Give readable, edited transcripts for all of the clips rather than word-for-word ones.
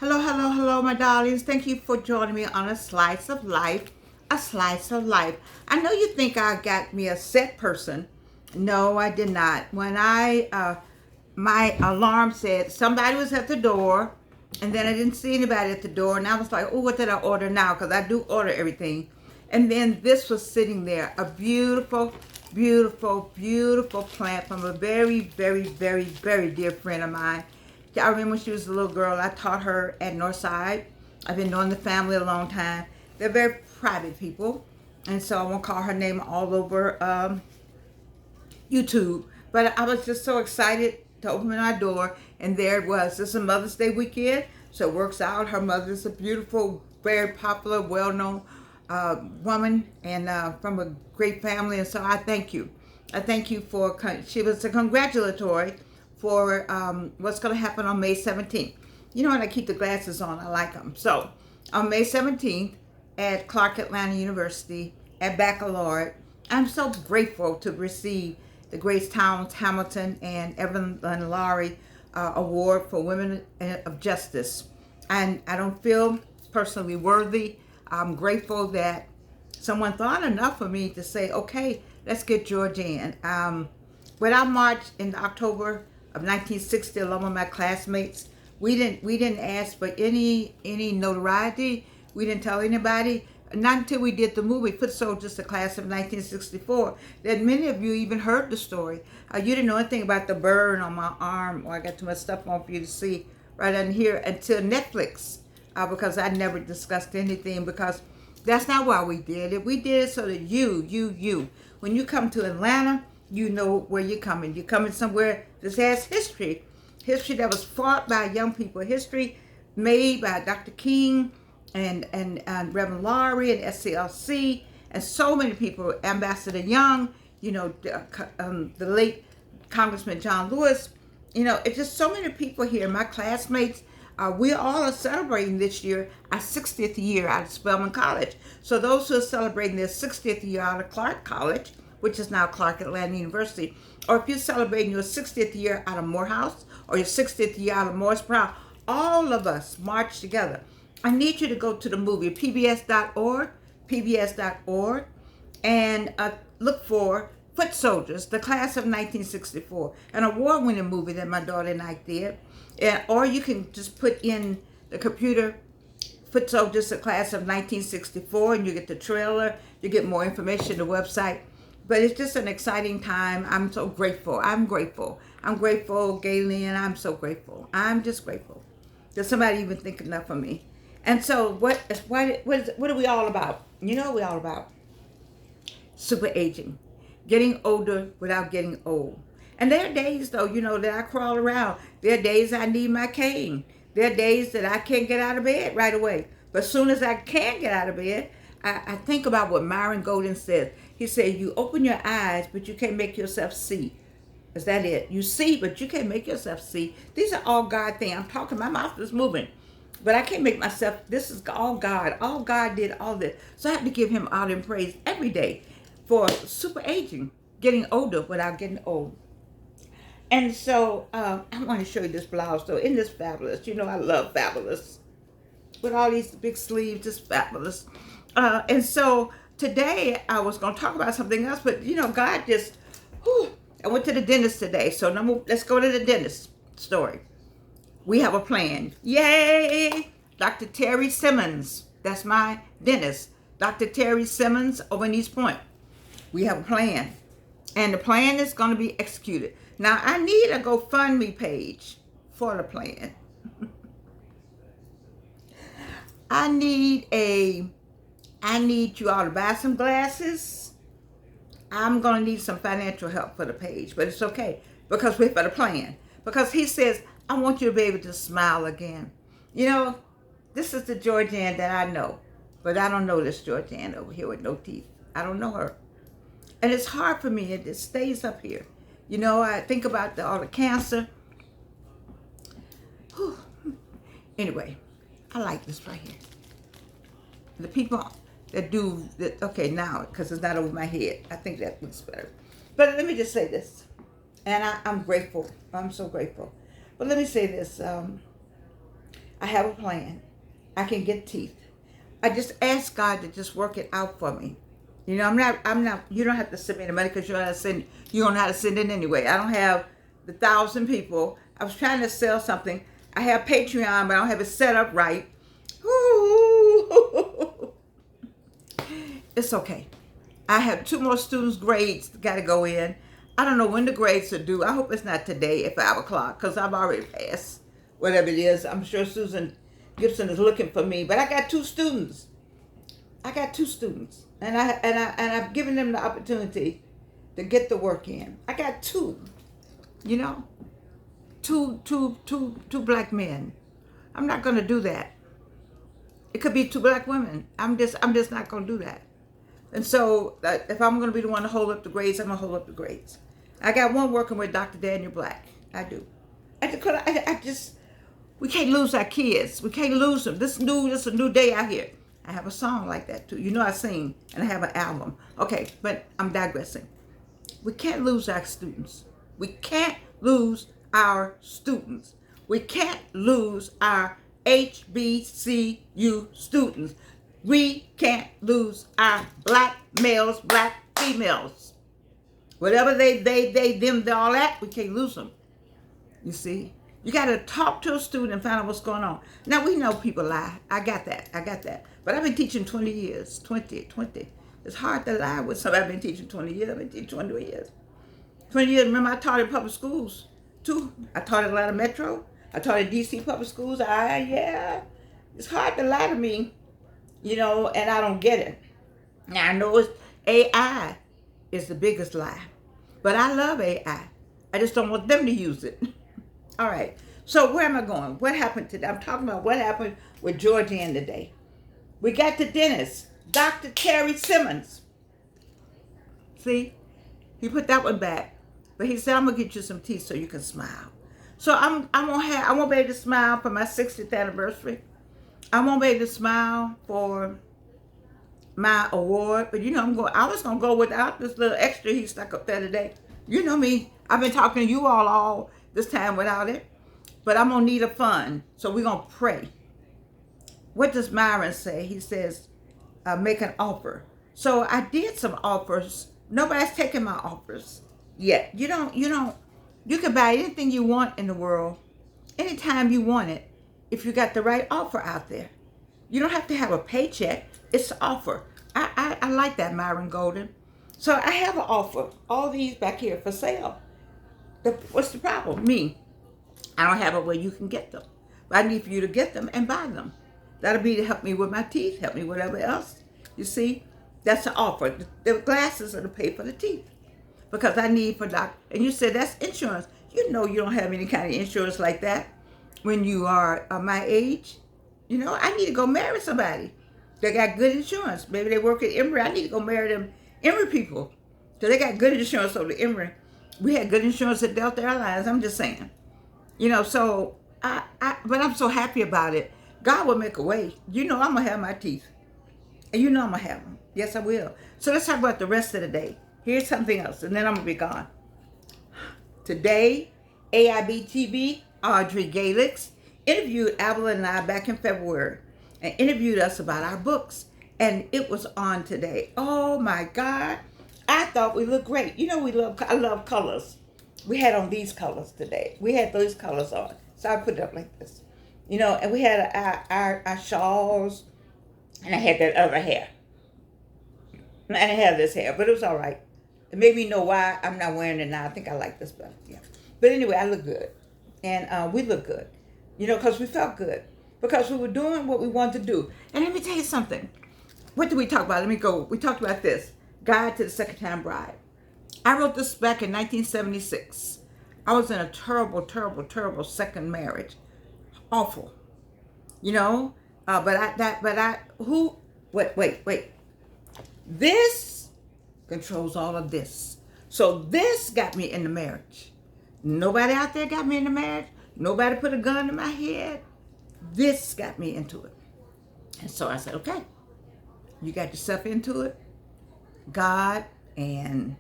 Hello, hello, hello, my darlings. Thank you for joining me on a slice of life. A slice of life. I know you think I got me a set person. No, I did not. When my alarm said somebody was at the door, and then I didn't see anybody at the door, and I was like, oh, what did I order now? Because I do order everything. And then this was sitting there, a beautiful, beautiful, beautiful plant from a very, very, very, very dear friend of mine. I remember when she was a little girl, I taught her at Northside. I've been knowing the family a long time. They're very private people, and so I won't call her name all over YouTube. But I was just so excited to open my door, and there it was. This is a Mother's Day weekend, so it works out. Her mother's a beautiful, very popular, well-known woman, and from a great family, and so I thank you. I thank you for, she was a congratulatory for what's going to happen on May 17th. You know what? I keep the glasses on. I like them. So on May 17th at Clark Atlanta University at Baccalaureate, I'm so grateful to receive the Grace Towns Hamilton and Evelyn Laurie Award for Women of Justice. And I don't feel personally worthy. I'm grateful that someone thought enough of me to say, okay, let's get Georgianne. When I marched in October of 1960, along with my classmates, we didn't ask for any notoriety. We didn't tell anybody. Not until we did the movie Foot Soldiers, the class of 1964, that many of you even heard the story. You didn't know anything about the burn on my arm, or I got too much stuff on for you to see right on here, until Netflix, because I never discussed anything, because that's not why we did it. We did it so that you, when you come to Atlanta, you know where you're coming. You're coming somewhere that has history that was fought by young people, history made by Dr. King and Reverend Laurie and SCLC and so many people, Ambassador Young, the late Congressman John Lewis. It's just so many people here. My classmates, we all are celebrating this year our 60th year out of Spelman College. So those who are celebrating their 60th year out of Clark College, which is now Clark Atlanta University, or if you're celebrating your 60th year out of Morehouse or your 60th year out of Morris Brown, all of us march together. I need you to go to the movie, pbs.org, and look for Foot Soldiers, the class of 1964, an award-winning movie that my daughter and I did. Or you can just put in the computer, Foot Soldiers, the class of 1964, and you get the trailer, you get more information, the website. But it's just an exciting time. I'm so grateful. I'm grateful, Galen. I'm so grateful. I'm just grateful that somebody even think enough of me. And so what are we all about? You know what we're all about? Super aging. Getting older without getting old. And there are days, though, that I crawl around. There are days I need my cane. There are days that I can't get out of bed right away. But as soon as I can get out of bed, I think about what Myron Golden said. He said, you open your eyes, but you can't make yourself see. Is that it? You see, but you can't make yourself see. These are all God things. I'm talking, my mouth is moving. But I can't make myself, this is all God. All God did all this. So I have to give him honor and praise every day for super aging, getting older without getting old. And so I want to show you this blouse, though. Isn't this fabulous? I love fabulous. With all these big sleeves, just fabulous. And so today I was going to talk about something else, but God just, I went to the dentist today. So let's go to the dentist story. We have a plan. Yay! Dr. Terry Simmons, that's my dentist. Dr. Terry Simmons over in East Point. We have a plan. And the plan is going to be executed. Now, I need a GoFundMe page for the plan. I need you all to buy some glasses. I'm going to need some financial help for the page, but it's okay because we're for the plan. Because he says, I want you to be able to smile again. This is the Georgianne that I know, but I don't know this Georgianne over here with no teeth. I don't know her. And it's hard for me. It stays up here. I think about all the cancer. Whew. Anyway, I like this right here. The people that do that, okay, now, because it's not over my head, I think that looks better. But let me just say this, and I'm grateful. I'm so grateful. But let me say this. I have a plan. I can get teeth. I just ask God to just work it out for me. You know, I'm not, you don't have to send me the money because you don't know how to send it anyway. I don't have the 1,000 people. I was trying to sell something. I have Patreon, but I don't have it set up right. Ooh. It's okay. I have 2 more students' grades got to go in. I don't know when the grades are due. I hope it's not today at 5 o'clock because I've already passed whatever it is. I'm sure Susan Gibson is looking for me, but I got 2 students. And I've given them the opportunity to get the work in. I got 2, you know, two black men. I'm not going to do that. It could be 2 black women. I'm just not going to do that. And so if I'm going to be the one to hold up the grades, I'm going to hold up the grades. I got one working with Dr. Daniel Black. I do. We can't lose our kids. We can't lose them. This is a new day out here. I have a song like that too. You know I sing and I have an album. Okay, but I'm digressing. We can't lose our students. We can't lose our students. We can't lose our HBCU students. We can't lose our black males, black females. Whatever they, them, all that, we can't lose them. You see? You got to talk to a student and find out what's going on. Now, we know people lie. I got that. But I've been teaching 20 years. 20. It's hard to lie with somebody. I've been teaching 20 years. I've been teaching 20 years. 20 years. Remember, I taught in public schools, too. I taught at Atlanta Metro. I taught in D.C. public schools. Yeah. It's hard to lie to me, you know, and I don't get it. Now, I know it's AI is the biggest lie. But I love AI. I just don't want them to use it. All right. So where am I going? What happened today? I'm talking about what happened with Georgianne today. We got the dentist, Dr. Terry Simmons. See? He put that one back. But he said, I'm going to get you some teeth so you can smile. So I won't be able to smile for my 60th anniversary. I won't be able to smile for my award. But you know, I was going to go without this little extra he stuck up there today. You know me. I've been talking to you all this time without it. But I'm going to need a fund. So we're going to pray. What does Myron say? He says, make an offer. So I did some offers. Nobody's taken my offers yet. You can buy anything you want in the world, anytime you want it, if you got the right offer out there. You don't have to have a paycheck. It's an offer. I like that, Myron Golden. So I have an offer. All these back here for sale. What's the problem? Me. I don't have a way you can get them. But I need for you to get them and buy them. That'll be to help me with my teeth, help me with whatever else. You see, that's the offer. The glasses are to pay for the teeth. Because I need for doctor. And you said that's insurance. You know you don't have any kind of insurance like that when you are my age. You know, I need to go marry somebody that got good insurance. Maybe they work at Emory. I need to go marry them Emory people. So they got good insurance over Emory. We had good insurance at Delta Airlines. I'm just saying. You know, so but I'm so happy about it. God will make a way. You know I'm going to have my teeth. And you know I'm going to have them. Yes, I will. So let's talk about the rest of the day. Here's something else, and then I'm going to be gone. Today, AIB TV, Audrey Galix, interviewed Evelyn and I back in February and interviewed us about our books. And it was on today. Oh, my God. I thought we looked great. You know I love colors. We had on these colors today. We had those colors on. So I put it up like this. You know, and we had our shawls, and I had that other hair. And I have this hair, but it was all right. It made me know why I'm not wearing it now. I think I like this better. Yeah. But anyway, I look good. And we look good. You know, because we felt good. Because we were doing what we wanted to do. And let me tell you something. What did we talk about? Let me go. We talked about this. Guide to the Second-Time Bride. I wrote this back in 1976. I was in a terrible, terrible, terrible second marriage. Awful. You know? Wait. This controls all of this. So this got me in the marriage. Nobody out there got me in the marriage. Nobody put a gun to my head. This got me into it. And so I said, okay, you got yourself into it. God and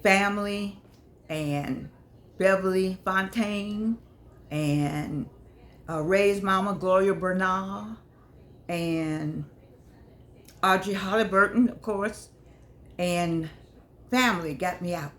family and Beverly Fontaine and Ray's mama, Gloria Bernal, and Audrey Halliburton, of course, and family got me out.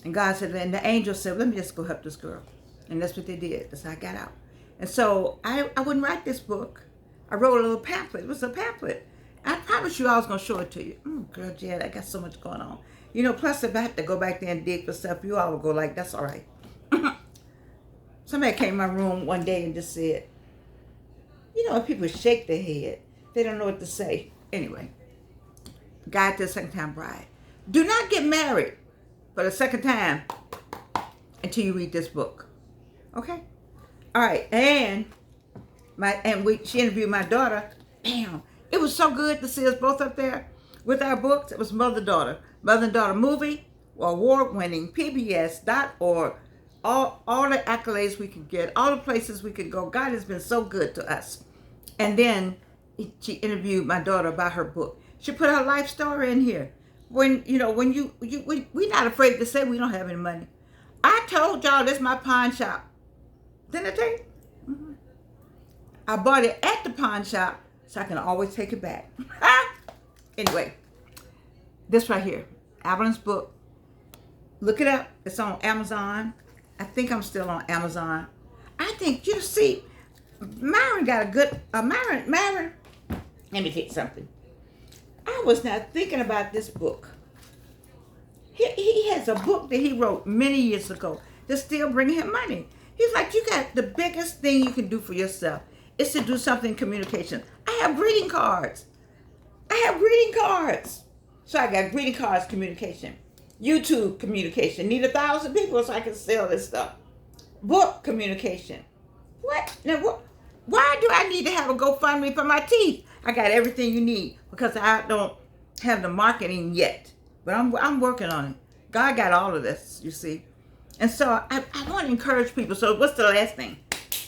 And God said, and the angel said, let me just go help this girl. And that's what they did. That's how I got out. And so I wouldn't write this book. I wrote a little pamphlet. It was a pamphlet. I promised you I was going to show it to you. Girl, Jan, I got so much going on. You know, plus if I have to go back there and dig for stuff, you all will go like, that's all right. Somebody came in my room one day and just said, you know, when people shake their head, they don't know what to say. Anyway, guide to the second time bride. Do not get married for the second time until you read this book. Okay? All right. And she interviewed my daughter. Bam. It was so good to see us both up there with our books. It was mother-daughter. Mother-daughter movie, award-winning, PBS.org. All the accolades we could get, all the places we could go. God has been so good to us. And then she interviewed my daughter about her book. She put her life story in here. When we're not afraid to say we don't have any money. I told y'all this is my pawn shop. Didn't I tell you? Mm-hmm. I bought it at the pawn shop so I can always take it back. Anyway, this right here, Evelyn's book. Look it up. It's on Amazon. I think I'm still on Amazon. I think, you see, Myron got a good, Myron, let me tell you something. I was not thinking about this book. He has a book that he wrote many years ago that's still bringing him money. He's like, you got the biggest thing you can do for yourself is to do something in communication. I have greeting cards. So I got greeting cards communication. YouTube communication. Need 1,000 people so I can sell this stuff. Book communication. What? Now, why do I need to have a GoFundMe for my teeth? I got everything you need because I don't have the marketing yet. But I'm working on it. God got all of this, you see. And so I want to encourage people. So what's the last thing?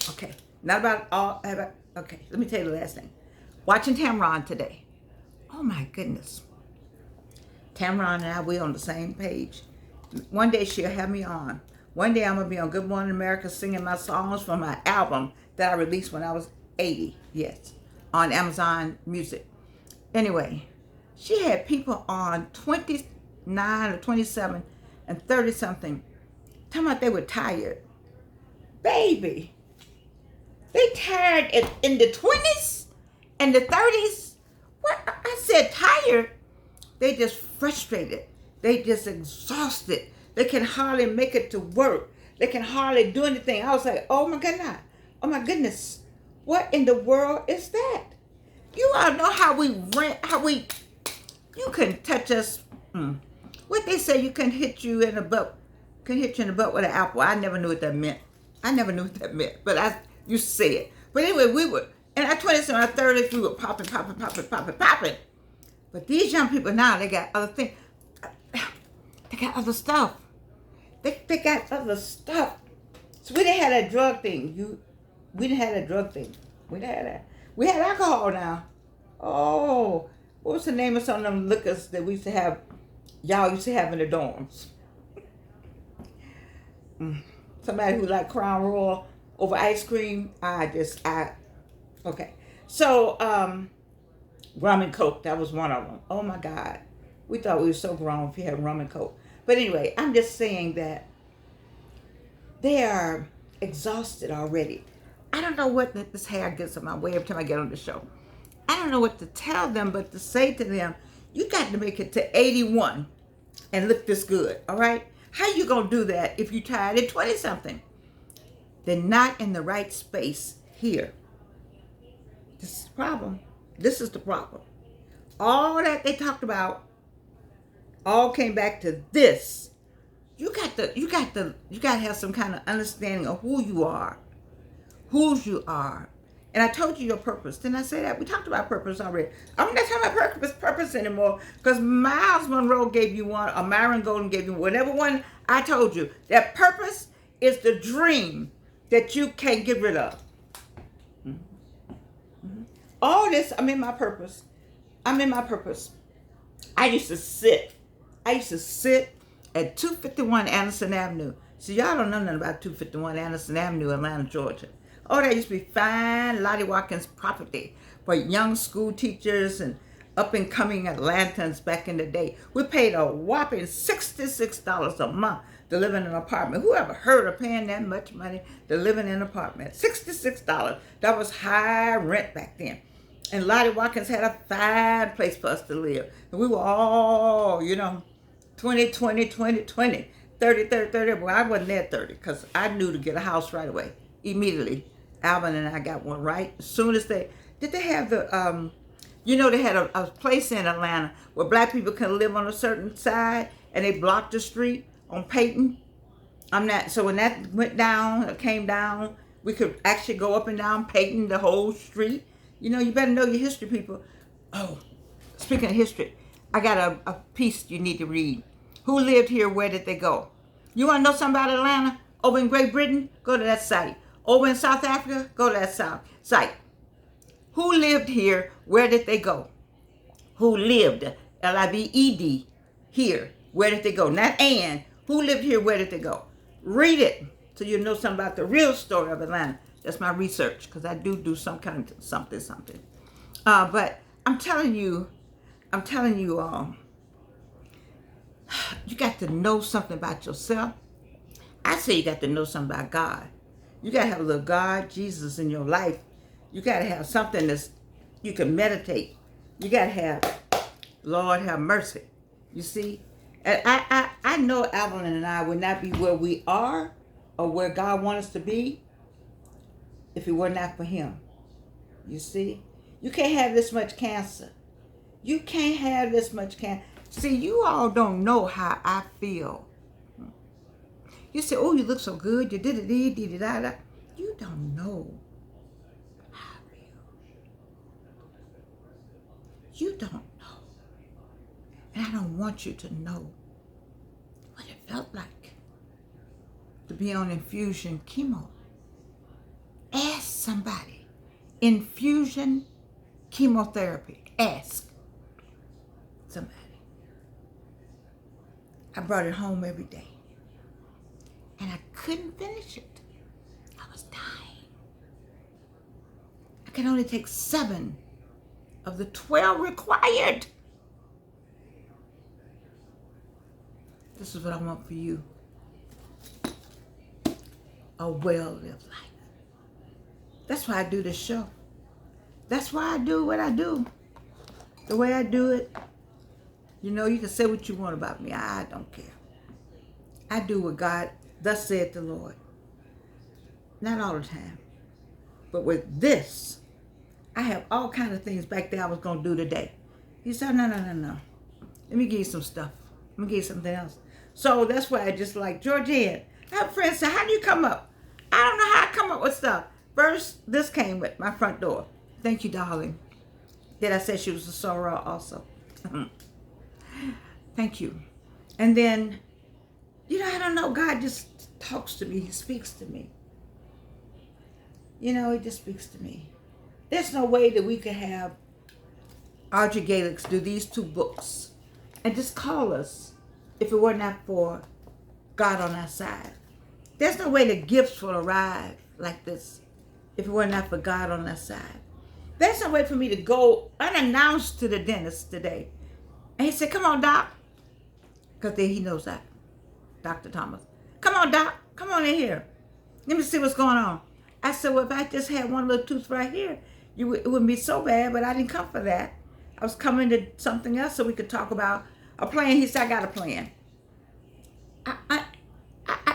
Okay. Okay, let me tell you the last thing. Watching Tamron today. Oh my goodness. Tamron and I, we're on the same page. One day she'll have me on. One day I'm going to be on Good Morning America singing my songs from my album that I released when I was 80. Yes. On Amazon Music. Anyway, she had people on 29 or 27 and 30 something talking about they were tired. Baby. They tired in the 20s and the 30s. What? I said tired. They just frustrated. They just exhausted. They can hardly make it to work. They can hardly do anything. I was like, oh my goodness. Oh my goodness. What in the world is that? You all know how you can touch us. What they say, you can hit you in the butt. Can hit you in the butt with an apple. I never knew what that meant. But you say it. But anyway, we were, in our 20s and our 30s, we were popping. But these young people now, they got other things. They got other stuff. They got other stuff. So we didn't have that drug thing. We didn't have that drug thing. We didn't have that. We had alcohol now. Oh, what was the name of some of them liquors that we used to have, y'all used to have in the dorms? Somebody who liked Crown Royal over ice cream. Okay. So, rum and coke, that was one of them. Oh my God. We thought we were so grown if we had rum and coke. But anyway, I'm just saying that they are exhausted already. I don't know what this hair gets in my way every time I get on the show. I don't know what to tell them, but to say to them, you got to make it to 81 and look this good, all right? How you going to do that if you're tired at 20-something? They're not in the right space here. This is the problem. This is the problem. All that they talked about all came back to this. You got to have some kind of understanding of who you are. Whose you are. And I told you your purpose. Didn't I say that? We talked about purpose already. I'm not talking about purpose anymore because Miles Monroe gave you one, or Myron Golden gave you whatever one I told you. That purpose is the dream that you can't get rid of. All this, I'm in my purpose. I used to sit at 251 Anderson Avenue. See, y'all don't know nothing about 251 Anderson Avenue, Atlanta, Georgia. Oh, that used to be fine Lottie Watkins property for young school teachers and up and coming Atlantans back in the day. We paid a whopping $66 a month to live in an apartment. Who ever heard of paying that much money to live in an apartment? $66. That was high rent back then. And Lottie Watkins had a fine place for us to live. And we were all, 20, 20, 20, 20, 30, 30, 30. Well, I wasn't there 30 because I knew to get a house right away, immediately. Alvin and I got one right as soon as they have the, they had a place in Atlanta where black people could live on a certain side and they blocked the street on Peyton. So when that came down, we could actually go up and down Peyton, the whole street. You better know your history, people. Oh, speaking of history, I got a piece you need to read. Who lived here? Where did they go? You want to know something about Atlanta? Over in Great Britain? Go to that site. Over in South Africa? Go to that site. Who lived here? Where did they go? Who lived, L-I-V-E-D, here? Where did they go? Not and. Who lived here? Where did they go? Read it so you know something about the real story of Atlanta. That's my research because I do some kind of something. But I'm telling you, you got to know something about yourself. I say you got to know something about God. You got to have a little God, Jesus in your life. You got to have something that's you can meditate. You got to have, Lord have mercy. You see? And I know Evelyn and I would not be where we are or where God wants us to be if it were not for him. You see? You can't have this much cancer. You can't have this much cancer. See, you all don't know how I feel. You say, oh, you look so good. You did it. You don't know how I feel. You don't know. And I don't want you to know what it felt like to be on infusion chemo. Ask somebody. Infusion chemotherapy. Ask somebody. I brought it home every day. And I couldn't finish it. I was dying. I can only take 7 of the 12 required. This is what I want for you. A well-lived life. That's why I do this show. That's why I do what I do. The way I do it. You can say what you want about me. I don't care. I do what God, thus said the Lord. Not all the time. But with this, I have all kinds of things back there I was going to do today. He said, no. Let me give you some stuff. Let me give you something else. So that's why I just like, Georgianne, I have friends say, how do you come up? I don't know how I come up with stuff. First, this came with my front door. Thank you, darling. Then I said she was a soror also. Thank you. And then, I don't know. God just talks to me. He speaks to me. He just speaks to me. There's no way that we could have Audrey Galix do these 2 books and just call us if it were not for God on our side. There's no way the gifts will arrive like this if it were not for God on our side. There's no way for me to go unannounced to the dentist today. And he said, come on, Doc. Because he knows that. Dr. Thomas. Come on, Doc. Come on in here. Let me see what's going on. I said, well, if I just had one little tooth right here, it wouldn't be so bad, but I didn't come for that. I was coming to something else so we could talk about a plan. He said, I got a plan.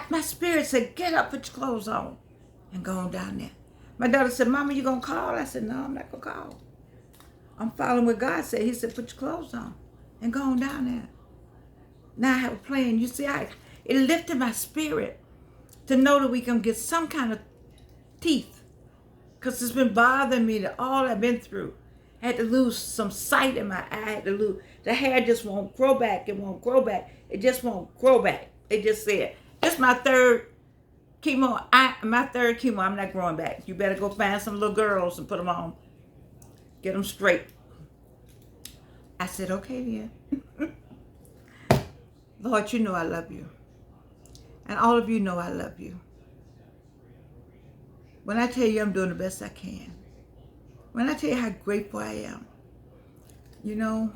My spirit said, get up, put your clothes on, and go on down there. My daughter said, Mama, you going to call? I said, no, I'm not going to call. I'm following what God said. He said, put your clothes on and go on down there. Now I have a plan. You see, it lifted my spirit to know that we can get some kind of teeth. Because it's been bothering me that all I've been through. I had to lose some sight in my eye. I had to lose. The hair just won't grow back. It won't grow back. It just won't grow back. It just said, this is my third chemo. I'm not growing back. You better go find some little girls and put them on. Get them straight. I said, okay then. Lord, you know I love you. And all of you know I love you. When I tell you I'm doing the best I can, when I tell you how grateful I am, you know,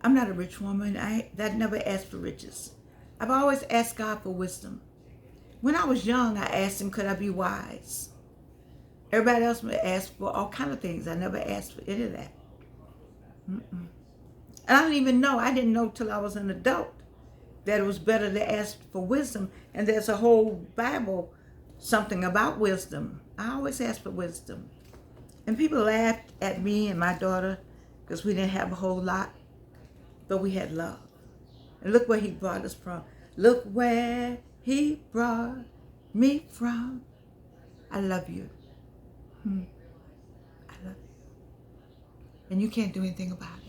I'm not a rich woman. That never asked for riches. I've always asked God for wisdom. When I was young, I asked him, could I be wise? Everybody else would ask for all kind of things. I never asked for any of that. And I didn't even know. I didn't know till I was an adult that it was better to ask for wisdom. And there's a whole Bible, something about wisdom. I always ask for wisdom. And people laughed at me and my daughter because we didn't have a whole lot, but we had love. And look where he brought us from. Look where he brought me from. I love you. I love you. And you can't do anything about it.